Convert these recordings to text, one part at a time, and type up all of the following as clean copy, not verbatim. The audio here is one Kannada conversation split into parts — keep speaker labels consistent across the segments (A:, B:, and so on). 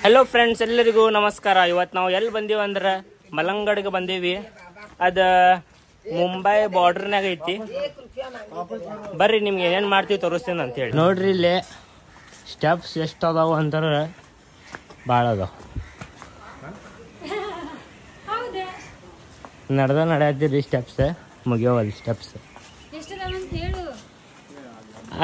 A: ಹಲೋ ಫ್ರೆಂಡ್ಸ್, ಎಲ್ಲರಿಗೂ ನಮಸ್ಕಾರ. ಇವತ್ತು ನಾವು ಎಲ್ಲಿ ಬಂದೀವಿ ಅಂದ್ರೆ ಮಲಂಗಡ್ಗೆ ಬಂದೀವಿ. ಅದು ಮುಂಬೈ ಬಾರ್ಡರ್ನಾಗ ಐತಿ. ಬರ್ರಿ ನಿಮ್ಗೆ ಏನೇನು ಮಾಡ್ತೀವಿ ತೋರಿಸ್ತೀನಿ ಅಂತ ಹೇಳಿ. ನೋಡ್ರಿ ಇಲ್ಲಿ ಸ್ಟೆಪ್ಸ್ ಎಷ್ಟು ಅದಾವ ಅಂದ್ರೆ ಭಾಳ ಅದಾವ. ನಡೆಯತ್ತೀರಿ ಸ್ಟೆಪ್ಸ್ ಮುಗಿಯವಲ್ಲ ಸ್ಟೆಪ್ಸ್.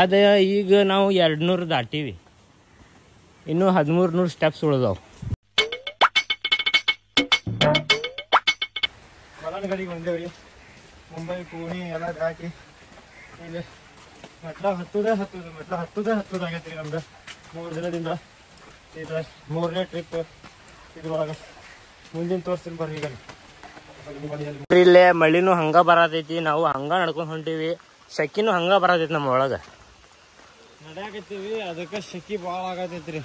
A: ಅದ ಈಗ ನಾವು 200 ದಾಟೀವಿ, ಇನ್ನೂ 1300 ಸ್ಟೆಪ್ಸ್ ಉಳಿದಾವ.
B: ಮಲನಗಡಿಗೆ ಬಂದೇವ್ರಿ. ಮುಂಬೈ ಪುಣೆ ಎಲ್ಲ ದಾಟಿ ಇಲ್ಲಿ ಮೆಟ್ಲ ಹತ್ತುದಾಗೈತ್ರಿ ನಮ್ದು 3 ದಿನದಿಂದ. ಇದು 3ನೇ ಟ್ರಿಪ್. ಇದ್ರೊಳಗೆ ಮುಂದಿನ ತೋರಿಸ್ತೀನಿ ಬರ್ರಿ. ಈಗ
A: ಇಲ್ಲೇ ಮಳಿನೂ ಹಂಗ ಬರತೈತಿ, ನಾವು ಹಂಗ ನಡ್ಕೊಂಡು ಹೊಂಟೀವಿ. ಶಕಿನೂ ಹಂಗ ಬರತೈತಿ ನಮ್ಮ ಒಳಗೆ.
B: ನಡೆಯಾಕತ್ತೀವಿ, ಅದಕ್ಕೆ ಶೆಕಿ ಭಾಳ ಆಗತೈತ್ರಿ.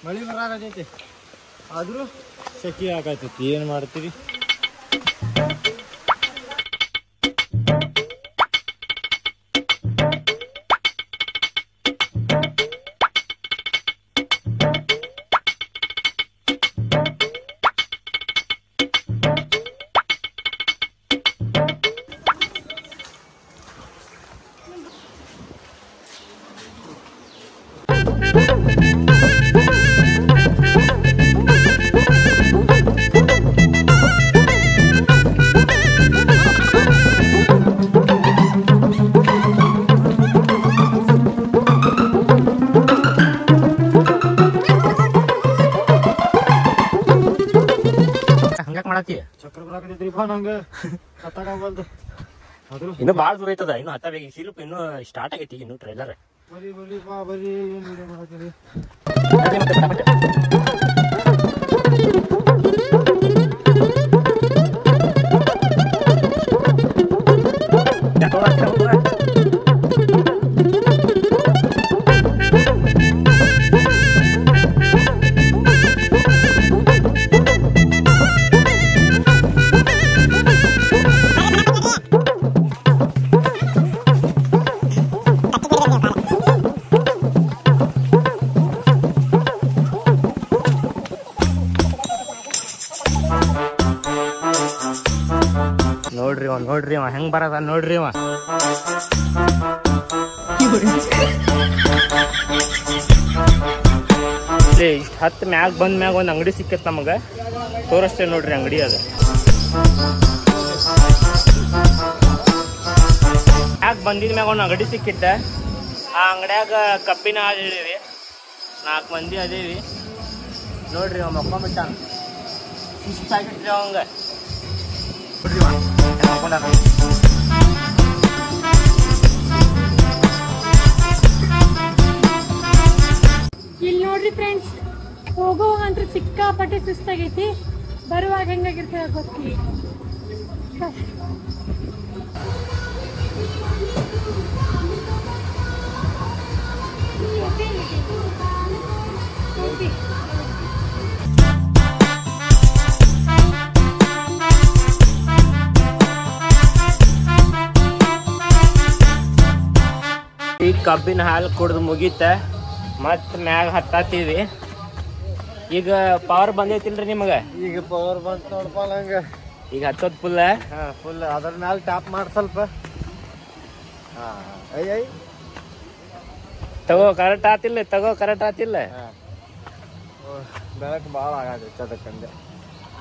B: ಮಳೆ ಬರಾಕತೈತಿ ಆದರೂ ಶೆಕಿ ಆಗತೈತಿ. ಏನು ಮಾಡ್ತೀರಿ? ಚಕ್ರ ಬರಾಕತೈತ್ರಿ ಬಾ. ನಂಗೆ ಹತ್ತಾಗಲ್ದು.
A: ಇನ್ನು ಭಾಳ ದೂರ ಐತದ, ಇನ್ನು ಹತ್ತಬೇಕು. ಸಿಲುಪ್ ಇನ್ನು ಸ್ಟಾರ್ಟ್ ಆಗೈತಿ, ಇನ್ನು ಟ್ರೈಲರ್.
B: ಬರೀ ಬರೀ ಬಾ ಬರೀ. ಏನು ವಿಡಿಯೋ ಮಾಡತ್ತೀರಿ?
A: ನೋಡ್ರಿ ಅವ ಹೆಂಗ್ ಬರದ ನೋಡ್ರಿ. ಅವ ಇಷ್ಟ ಹತ್ತು ಮ್ಯಾಗ ಬಂದ ಮ್ಯಾಗ ಒಂದು ಅಂಗಡಿ ಸಿಕ್ಕತ್ ನಮಗ. ತೋರಿಸ್ತೇವೆ ನೋಡ್ರಿ ಅಂಗಡಿ. ಅದ ಮ್ಯಾಗ ಬಂದಿದ ಮ್ಯಾಗ ಒಂದು ಅಂಗಡಿ ಸಿಕ್ಕಿದ್ದ. ಆ ಅಂಗಡ್ಯಾಗ ಕಬ್ಬಿನ ಹಾಲು ಹೇಳಿವಿ. 4 ಮಂದಿ ಅದೇವಿ. ನೋಡ್ರಿ ಅವ ಮಕ್ಕೊಂಬಿಟ್ಟ. ಸುಸ್ತಾಗಿಟ್ರಿ ಅವಂಗ.
C: ಇಲ್ಲಿ ನೋಡ್ರಿ ಫ್ರೆಂಡ್ಸ್, ಹೋಗುವಂತ್ರ ಸಿಕ್ಕಾಪಟ್ಟೆ ಸುಸ್ತಾಗೈತಿ. ಬರುವಾಗ ಹೆಂಗಾಗಿರ್ತದೆ ಗೊತ್ತಿಲ್ಲ.
A: ಈಗ ಕಬ್ಬಿನ ಹಾಲು ಕುಡ್ದು ಮುಗೀತ. ಮತ್ತೆ ಮ್ಯಾಗ ಹತ್ತಾತೀವಿ. ಈಗ ಪವರ್ ಬಂದೈತಿಲ್ರಿ ನಿಮಗೆ?
B: ಈಗ ಪವರ್ ಬಂತು ನೋಡಪ್ಪ ನಂಗೆ.
A: ಈಗ ಹತ್ತೋದ್ ಫುಲ್.
B: ಫುಲ್ ಅದ್ರ ಮ್ಯಾಲ ಟ್ಯಾಪ್ ಮಾಡಿ ಸ್ವಲ್ಪ.
A: ತಗೋ ಕರೆಕ್ಟ್ ಆತಿಲ್ಲ.
B: ಬೆಳಕು ಭಾಳ ಆಗತೈತೆ ಅದಕ್ಕಂದೆ.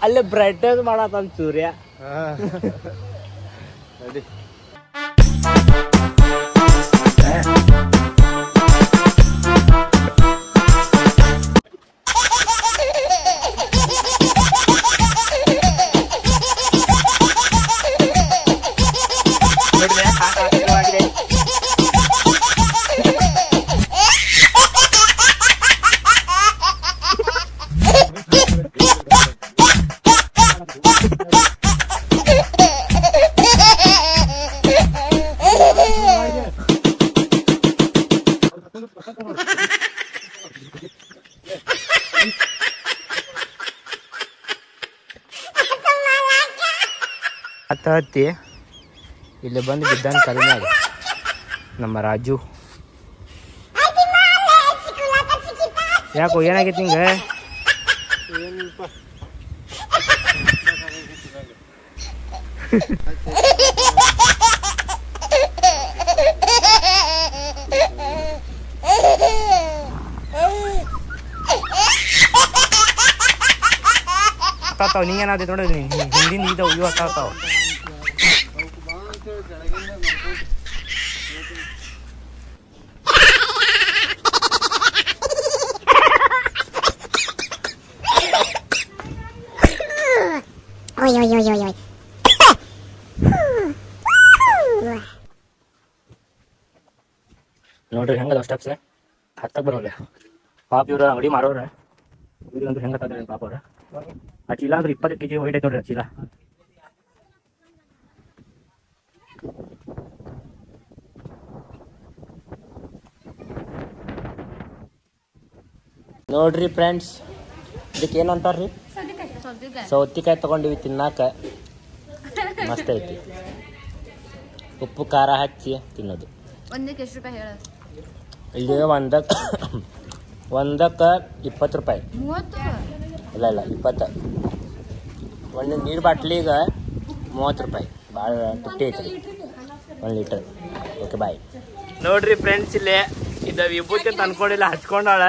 A: ಅಲ್ಲಿ ಬ್ರೈಟ್ನೆಸ್ ಮಾಡತ್ತ ಸೂರ್ಯ.
B: ನಡಿ.
A: ಹತ್ತಿ ಇಲ್ಲಿ ಬಂದು ಬಿದ್ದಾನ ಕರಿಮ್ಯಾಗ ನಮ್ಮ ರಾಜು. ಯಾಕೋ ಏನಾಗೈತಿ ನಿಂಗೆ?
B: ಏನಿಲ್ಪ
A: ತಾವ್ ನಿಂಗೇನಾದೈತೆ ನೋಡ್ರಿ ಹಿಂದಿನ ಇದಾವ ಇವು ತಾವ್ ನೋಡ್ರಿ ಹೆಂಗದ ಸ್ಟೆಪ್ಸ್ ಹತ್ತಕ್ ಬರೋಲ್ಲ ಪಾಪ ಇವ್ರ ಅಂಗಡಿ ಮಾರೋರ ಇವ್ರಂದ್ರೆ ಹೆಂಗ ಪಾಪ ಅವ್ರ ಆ ಚೀಲ ಅಂದ್ರೆ 20 kg ವೈಟ್ ಐತೆ ನೋಡ್ರಿ ಆ ಚೀಲ. ನೋಡ್ರಿ ಫ್ರೆಂಡ್ಸ್ ಇದಕ್ಕೆ ಏನಂತಾರ್ರಿ ಸೌತಿಕಾಯಿ ತಗೊಂಡಿವಿ ತಿನ್ನಾಕ ಮಸ್ತ್ ಐತಿ ಉಪ್ಪು ಖಾರ ಹಚ್ಚಿ ತಿನ್ನೋದು.
D: ಒಂದಕ್ಕೆ ಎಷ್ಟು ರೂಪಾಯಿ ಹೇಳ?
A: ಇಲ್ಲಿ ಒಂದಕ್ಕೆ 20 ರೂಪಾಯಿ.
D: 30?
A: ಇಲ್ಲ 20. ಒಂದು ನೀರು ಬಾಟ್ಲಿಗೆ 30 ರೂಪಾಯಿ. ಭಾಳ ತುಟ್ಟಿ ಐತಿ 1 ಲೀಟರ್. Okay bye. ನೋಡ್ರಿ ಫ್ರೆಂಡ್ಸ್ ಇಲ್ಲೇ ಇದು ವಿಭೂತಿ ಅಂತ ಅನ್ಕೊಂಡಿಲ್ಲ ಹಚ್ಕೊಂಡಾಳ.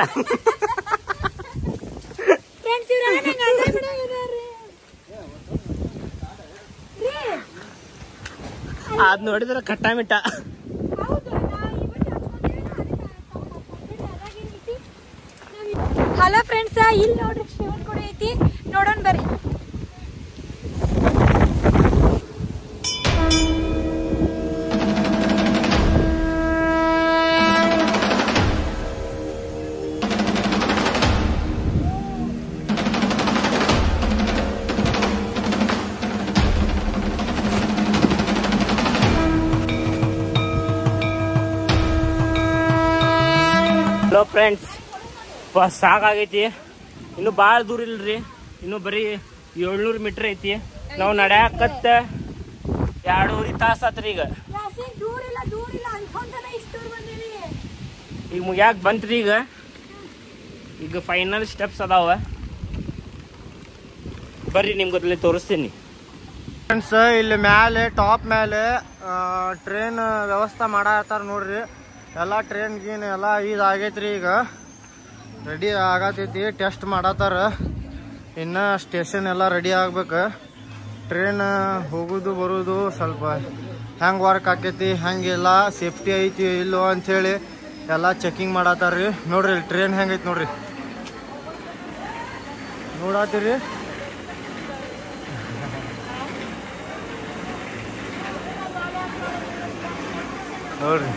A: ಅದ್ ನೋಡಿದ್ರ ಕಟ್ಟ ಮಿಟ್ಟ.
C: ಹಲೋ ಫ್ರೆಂಡ್ಸ್, ಇಲ್ಲಿ ನೋಡ್ರಿ ಶಿವನ್ ಗುಡಿ ಐತಿ, ನೋಡೋಣ ಬರ್ರಿ.
A: ಹಲೋ ಫ್ರೆಂಡ್ಸ್, ಸಾಕಾಗೈತಿ. ಇನ್ನು ಭಾಳ ದೂರ ಇಲ್ರಿ, ಇನ್ನು ಬರೀ 700 ಮೀಟರ್ ಐತಿ. ನಾವು ನಡ್ಯಾಕತ್ತ 2.5 ತಾಸು ಆತ್ರಿ. ಈಗ ಮುಗ್ಯಾಕ ಬಂತ್ರಿ. ಈಗ ಫೈನಲ್ ಸ್ಟೆಪ್ಸ್ ಅದಾವ, ಬರ್ರಿ ನಿಮ್ಗೆ ತೋರಿಸ್ತೀನಿ.
B: ಫ್ರೆಂಡ್ಸ್ ಇಲ್ಲಿ ಮ್ಯಾಲೆ ಟಾಪ್ ಮೇಲೆ ಟ್ರೈನ್ ವ್ಯವಸ್ಥೆ ಮಾಡತ್ತಾರ ನೋಡ್ರಿ. ಎಲ್ಲ ಟ್ರೈನ್ ಗೀನ್ ಎಲ್ಲ ಇದಾಗೈತ್ರಿ. ಈಗ ರೆಡಿ ಆಗತೈತಿ, ಟೆಸ್ಟ್ ಮಾಡತ್ತಾರ. ಇನ್ನು ಸ್ಟೇಷನ್ ಎಲ್ಲ ರೆಡಿ ಆಗ್ಬೇಕು. ಟ್ರೈನ್ ಹೋಗೋದು ಬರೋದು ಸ್ವಲ್ಪ ಹೆಂಗೆ ವರ್ಕ್ ಆಕೈತಿ ಹೆಂಗಿಲ್ಲ, ಸೇಫ್ಟಿ ಐತಿ ಇಲ್ಲೋ ಅಂಥೇಳಿ ಎಲ್ಲ ಚೆಕಿಂಗ್ ಮಾಡತ್ತಾರ್ರಿ. ನೋಡ್ರಿ ಇಲ್ಲಿ ಟ್ರೈನ್ ಹೆಂಗೈತಿ ನೋಡ್ರಿ, ನೋಡತ್ತೀರಿ. ನೋಡ್ರಿ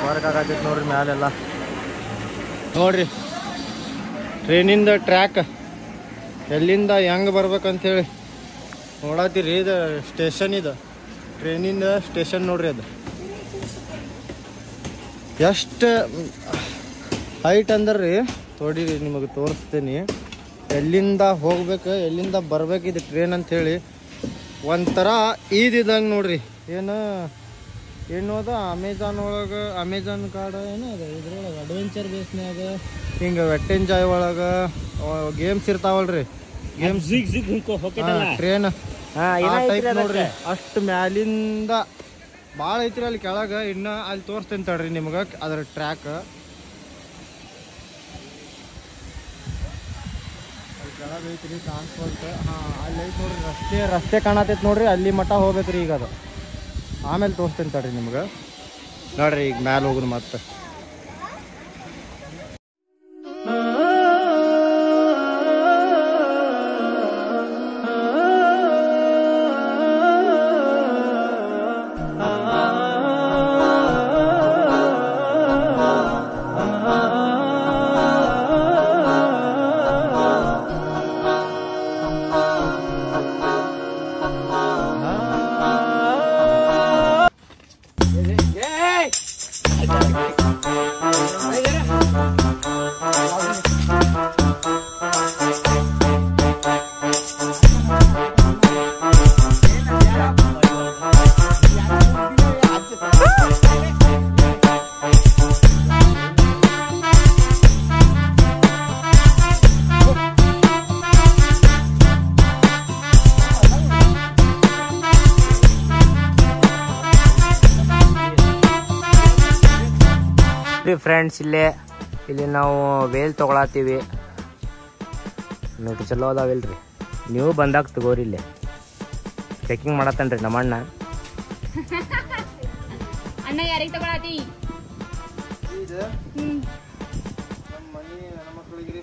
B: ವರ್ಕ್ ಆಗತೈತಿ ನೋಡ್ರಿ ಮ್ಯಾಲೆಲ್ಲ. ನೋಡ್ರಿ ಟ್ರೈನಿಂದ ಟ್ರ್ಯಾಕ್ ಎಲ್ಲಿಂದ ಹೆಂಗೆ ಬರ್ಬೇಕಂತೇಳಿ ನೋಡತ್ತೀರಿ. ಇದು ಸ್ಟೇಷನ್, ಇದು ಟ್ರೈನಿಂದ ಸ್ಟೇಷನ್ ನೋಡ್ರಿ. ಅದು ಎಷ್ಟು ಹೈಟ್ ಅಂದ್ರಿ ತೋಡಿರಿ, ನಿಮಗೆ ತೋರಿಸ್ತೀನಿ. ಎಲ್ಲಿಂದ ಹೋಗ್ಬೇಕು ಎಲ್ಲಿಂದ ಬರ್ಬೇಕು ಇದು ಟ್ರೈನ್ ಅಂಥೇಳಿ ಒಂಥರ ಇದಂಗೆ ನೋಡ್ರಿ. ಏನು ಅದ ಅಮೆಝಾನ್ ಒಳಗೆ, ಅಮೆಝಾನ್ ಕಾರ್ಡ್ ಏನು ಅದ ಇದ್ರೊಳಗೆ ಅಡ್ವೆಂಚರ್ ಬೇಸ್ನ್ಯಾಗ ಹಿಂಗೆ ವೆಟ್ ಎಂಜಾಯ್ ಒಳಗೆ ಗೇಮ್ಸ್ ಇರ್ತಾವಲ್ರಿ. ಗೇಮ್ಸ್ ಟ್ರೈನ್ ಆ ಟೈಪ್ ನೋಡ್ರಿ. ಅಷ್ಟು ಮ್ಯಾಲಿಂದ ಭಾಳ ಐತ್ರಿ ಅಲ್ಲಿ ಕೆಳಗೆ. ಇನ್ನು ಅಲ್ಲಿ ತೋರಿಸ್ತೇನೆ ತಡ್ರಿ ನಿಮ್ಗೆ ಅದ್ರ ಟ್ರ್ಯಾಕ್. ಅಲ್ಲಿ ಕೆಳಗೆ ಐತ್ರಿ ಟ್ರಾನ್ಸ್ಪೋರ್ಟ್. ಅಲ್ಲಿ ಐತಿ ನೋಡ್ರಿ, ರಸ್ತೆ ಕಾಣತೈತಿ ನೋಡ್ರಿ. ಅಲ್ಲಿ ಮಟ್ಟ ಹೋಗ್ಬೇಕ್ರಿ. ಈಗ ಅದು ಆಮೇಲೆ ತೋರಿಸ್ತೇನೆ ತಡ್ರಿ ನಿಮ್ಗೆ. ನೋಡ್ರಿ ಈಗ ಮ್ಯಾಲೆ ಹೋಗುದು ಮತ್ತೆ.
A: ಫ್ರೆಂಡ್ಸ್ ಇಲ್ಲಿ ನಾವು ವೇಲ್ ತೊಗೊಳತ್ತೀವಿ ನೋಡ್ರಿ ಚಲೋ ಅದಾವಿಲ್ರಿ ನೀವು ಬಂದಾಗ ತಗೋರಿ ಇಲ್ಲಿ ಚೆಕಿಂಗ್ ಮಾಡತ್ತನ್ರಿ ನಮ್ಮ ಅಣ್ಣ
D: ಅಣ್ಣ ಯಾರಿಗೆ ತಗೊಳತಿ
B: ನಮ್ಮ ಮನೆ ಹೆಣ್ಮಕ್ಳಿಗೆ